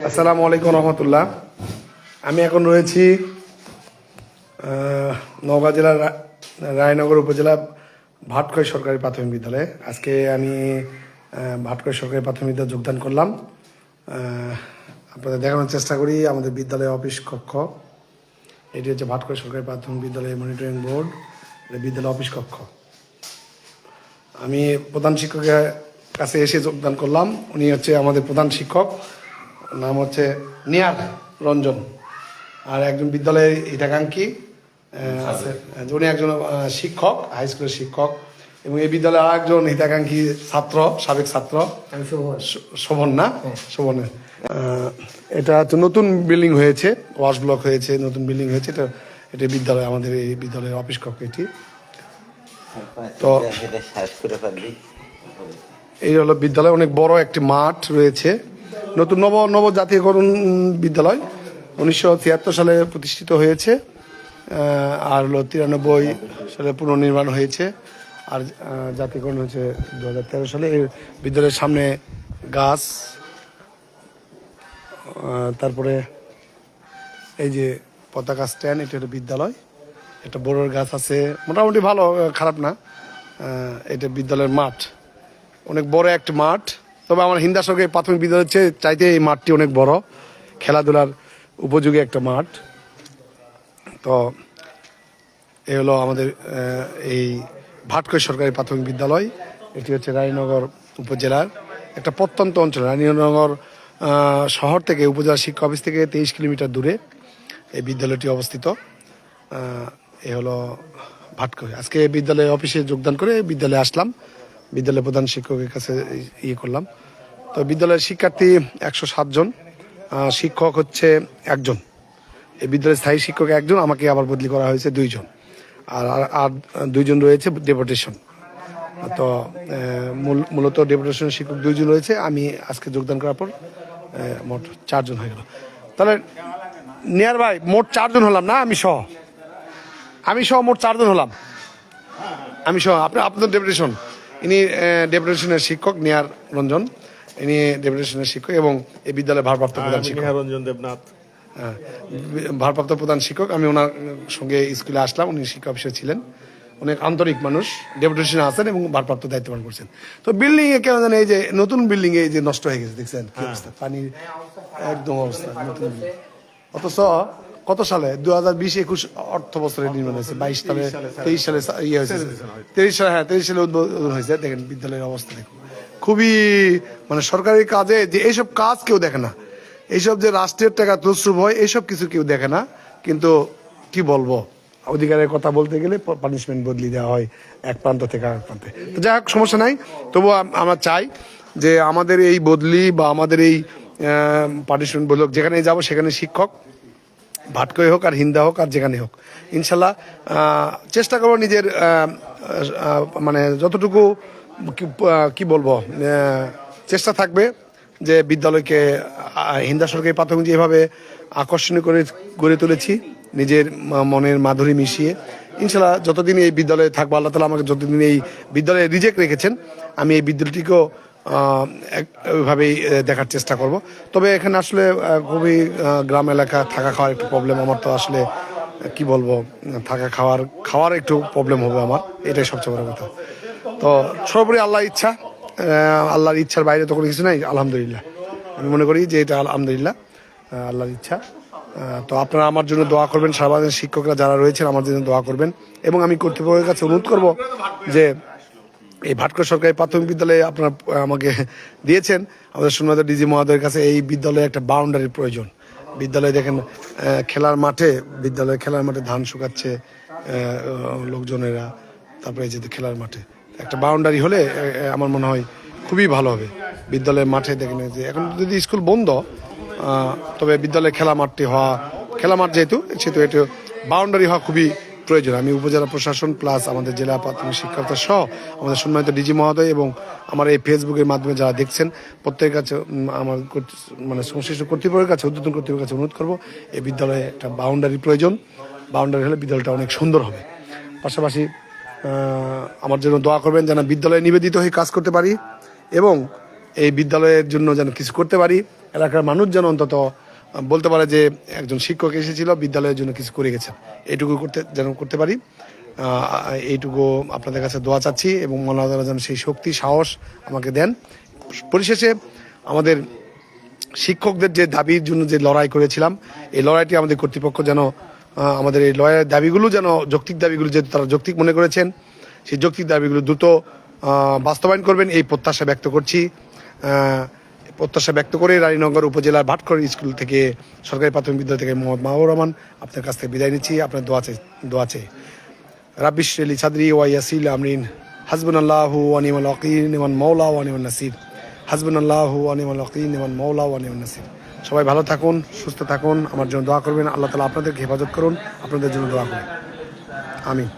আসসালামু আলাইকুম রহমতুল্লাহ। আমি এখন রয়েছি নওগাঁ জেলার রায়নগর উপজেলা ভাটখয় সরকারি প্রাথমিক বিদ্যালয়ে। আজকে আমি ভাটখয় সরকারি প্রাথমিক বিদ্যালয়ে যোগদান করলাম। আপনাদের দেখানোর চেষ্টা করি আমাদের বিদ্যালয়ের অফিস কক্ষ। এটি হচ্ছে ভাটখয় সরকারি প্রাথমিক বিদ্যালয়ের মনিটরিং বোর্ড, বিদ্যালয় অফিস কক্ষ। আমি প্রধান শিক্ষকের কাছে এসে যোগদান করলাম। উনি হচ্ছে আমাদের প্রধান শিক্ষক, নাম হচ্ছে নিয়ার রঞ্জন। আর একজন বিদ্যালয়ের হিতাকাঙ্ক্ষী আছে, উনি একজন শিক্ষক, হাই স্কুলের শিক্ষক, এবং এই বিদ্যালয়ের আর একজন হিতাকাঙ্ক্ষী ছাত্র, সাবেক ছাত্র শোভন। না শোভনের এটা হচ্ছে নতুন বিল্ডিং হয়েছে, ওয়াশ ব্লক হয়েছে, নতুন বিল্ডিং হয়েছে। এটা বিদ্যালয়, আমাদের এই বিদ্যালয়ের অফিস কক্ষ এটি। তো এই হলো বিদ্যালয়, অনেক বড় একটি মাঠ রয়েছে। নতুন নব জাতীয়করণ বিদ্যালয় 1973 সালে প্রতিষ্ঠিত হয়েছে, আর হলো 93 সালে পুনর্নির্মাণ হয়েছে, আর জাতীয়করণ হয়েছে 2013 সালে। এই বিদ্যালয়ের সামনে গাছ, তারপরে এই যে পতাকা স্ট্যান্ড, এটা হলো বিদ্যালয়। একটা বড় গাছ আছে, মোটামুটি ভালো, খারাপ না। এটা বিদ্যালয়ের মাঠ, অনেক বড় একটা মাঠ। তবে আমার হিন্দা সরকারি প্রাথমিক বিদ্যালয়ের চাইতে এই মাঠটি অনেক বড়, খেলাধুলার উপযোগী একটা মাঠ। তো এই হলো আমাদের এই ভাটখয় সরকারি প্রাথমিক বিদ্যালয়। এটি হচ্ছে রানীনগর উপজেলার একটা প্রত্যন্ত অঞ্চল। রানীনগর শহর থেকে, উপজেলা শিক্ষা অফিস থেকে 23 কিলোমিটার দূরে এই বিদ্যালয়টি অবস্থিত। এ হলো ভাটখয়। আজকে বিদ্যালয় অফিসে যোগদান করে বিদ্যালয়ে আসলাম, বিদ্যালয়ের প্রধান শিক্ষকের কাছে করলাম। তো বিদ্যালয়ের শিক্ষার্থী 107 জন, শিক্ষক হচ্ছে একজন। এই বিদ্যালয়ের স্থায়ী শিক্ষক একজন, আমাকে আবার বদলি করা হয়েছে 2 জন, আর 2 জন রয়েছে ডেপুটেশন। তো মূলত ডেপুটেশনের শিক্ষক 2 জন রয়েছে। আমি আজকে যোগদান করার পর মোট 4 জন হয়ে গেল। তাহলে নিয়ার ভাই, মোট 4 জন হলাম না? আমি সহ মোট 4 জন হলাম। আমি সহ আপনার ডেপুটেশন, ইনি ডেপুটেশনের শিক্ষক নিয়ার রঞ্জন, ইনি ডেপুটেশনের শিক্ষক এবং এই বিদ্যালয়ের ভারপ্রাপ্ত প্রধান শিক্ষক রঞ্জন দেবনাথ, ভারপ্রাপ্ত প্রধান শিক্ষক। আমি ওনার সঙ্গে স্কুলে আসলাম, উনি শিক্ষা অফিসে ছিলেন। অনেক আন্তরিক মানুষ, ডেপুটেশনে আছেন এবং ভারপ্রাপ্ত দায়িত্ব পালন করছেন। তো বিল্ডিং এ কেন জানেন, এই যে নতুন বিল্ডিং এ যে নষ্ট হয়ে গেছে, দেখছেন কি অবস্থা, পানির একদম অবস্থা। নতুন অথচ কত সালে 2020-21 অর্থ বছরে নির্মাণ হয়েছে, 22 সালে 23 সালে ইয়ে হয়েছে, 23 সালে, হ্যাঁ 23 সালে উদ্বোধন হয়েছে। দেখেন বিদ্যালয়ের অবস্থা দেখুন, খুবই মানে সরকারি কাজে যে এইসব কাজ কেউ দেখে না, এইসব যে রাষ্ট্রের টাকা তসরুপ হয়, এইসব কিছু কেউ দেখে না। কিন্তু কি বলবো, অধিকারের কথা বলতে গেলে পানিশমেন্ট বদলি দেওয়া হয় এক প্রান্ত থেকে আরেক প্রান্তে। তো যাই হোক, সমস্যা নাই। তবুও আমরা চাই যে আমাদের এই বদলি বা আমাদের এই পানিশমেন্ট বলুক, যেখানে যাব সেখানে শিক্ষক, ভাটখয় হোক আর হিন্দা হোক আর যেখানে হোক, ইনশাল্লাহ চেষ্টা করবো নিজের মানে যতটুকু কি বলবো, চেষ্টা থাকবে যে বিদ্যালয়কে হিন্দা সরকারি প্রাথমিক যেভাবে আকর্ষণীয় করে গড়ে তুলেছি, নিজের মনের মাধুরী মিশিয়ে, ইনশাল্লাহ যতদিন এই বিদ্যালয়ে থাকবো, আল্লাহ তাআলা আমাকে যতদিন এই বিদ্যালয়ে রিজেক্ট রেখেছেন, আমি এই বিদ্যালয়টিকেও ওইভাবেই দেখার চেষ্টা করব। তবে এখানে আসলে খুবই গ্রাম এলাকা, থাকা খাওয়ার একটু প্রবলেম আমার। তো আসলে কি বলবো, থাকা খাওয়ার একটু প্রবলেম হবে আমার, এটাই সবচেয়ে বড় কথা। তো সর্বোপরি আল্লাহর ইচ্ছা, আল্লাহর ইচ্ছার বাইরে তো কোনো কিছু নাই। আলহামদুলিল্লাহ, আমি মনে করি যে এটা আলহামদুলিল্লাহ আল্লাহর ইচ্ছা। তো আপনারা আমার জন্য দোয়া করবেন, সারা শিক্ষকরা যারা রয়েছেন আমার জন্য দোয়া করবেন। এবং আমি কর্তৃপক্ষের কাছে অনুরোধ করব যে এই ভাটখয় সরকারি প্রাথমিক বিদ্যালয়ে আপনারা আমাকে দিয়েছেন, আমাদের সুন্নাত ডিজি মহোদয়ের কাছে এই বিদ্যালয়ে একটা বাউন্ডারির প্রয়োজন। বিদ্যালয়ে দেখেন বিদ্যালয়ের খেলার মাঠে ধান শুকাচ্ছে লোকজনেরা, তারপরে এই যে খেলার মাঠে একটা বাউন্ডারি হলে আমার মনে হয় খুবই ভালো হবে। বিদ্যালয়ের মাঠে দেখেন যে এখন যদি স্কুল বন্ধ, তবে বিদ্যালয়ে খেলা মাঠ যেহেতু একটু বাউন্ডারি হওয়া খুবই প্রয়োজন। আমি উপজেলা প্রশাসন প্লাস আমাদের জেলা প্রাথমিক শিক্ষকতা সহ আমাদের সম্মানিত ডিজি মহোদয় এবং আমার এই ফেসবুকের মাধ্যমে যারা দেখছেন প্রত্যেকের কাছে, আমার মানে সংশ্লিষ্ট কর্তৃপক্ষের কাছে, উদ্বোধন কর্তৃপক্ষের কাছে অনুরোধ করবো, এই বিদ্যালয়ে একটা বাউন্ডারি প্রয়োজন। বাউন্ডারি হলে বিদ্যালয়টা অনেক সুন্দর হবে। পাশাপাশি আমার জন্য দোয়া করবেন যেন বিদ্যালয়ে নিবেদিত হয়ে কাজ করতে পারি এবং এই বিদ্যালয়ের জন্য যেন কিছু করতে পারি। এলাকার মানুষ যেন অন্তত বলতে পারে যে একজন শিক্ষক এসেছিল, বিদ্যালয়ের জন্য কিছু করে গেছেন। এইটুকু করতে পারি। এইটুকু আপনাদের কাছে দোয়া চাচ্ছি এবং মনে হয় যেন সেই শক্তি সাহস আমাকে দেন। পরিশেষে আমাদের শিক্ষকদের যে দাবির জন্য যে লড়াই করেছিলাম, এই লড়াইটি আমাদের কর্তৃপক্ষ যেন আমাদের এই লড়াইয়ের দাবিগুলো যেন যৌক্তিক দাবিগুলো যেহেতু তারা যৌক্তিক মনে করেছেন, সেই যৌক্তিক দাবিগুলো দ্রুত বাস্তবায়ন করবেন এই প্রত্যাশা ব্যক্ত করছি। প্রত্যাশা ব্যক্ত করে রানীনগর উপজেলার ভাটখর স্কুল থেকে সরকারি প্রাথমিক বিদ্যালয় থেকে মোহাম্মদ মাহবুর রহমান আপনার কাছ থেকে বিদায় নিচ্ছি। আপনার দোয়া চাই। রাব্বিশ লি সাদরি ওয়া ইয়াসির আমরিন হাসবুনাল্লাহু ওয়া নি'মাল ওয়াকিল নিমান মাওলা ওয়া নিমান নাসির হাসবুনাল্লাহু ওয়া নি'মাল ওয়াকিল নিমান মাওলা ওয়া নিমান নাসির। সবাই ভালো থাকুন, সুস্থ থাকুন, আমার জন্য দোয়া করবেন। আল্লাহ তাআলা আপনাদেরকে হেফাজত করুন, আপনাদের জন্য দোয়া করুন। আমিন।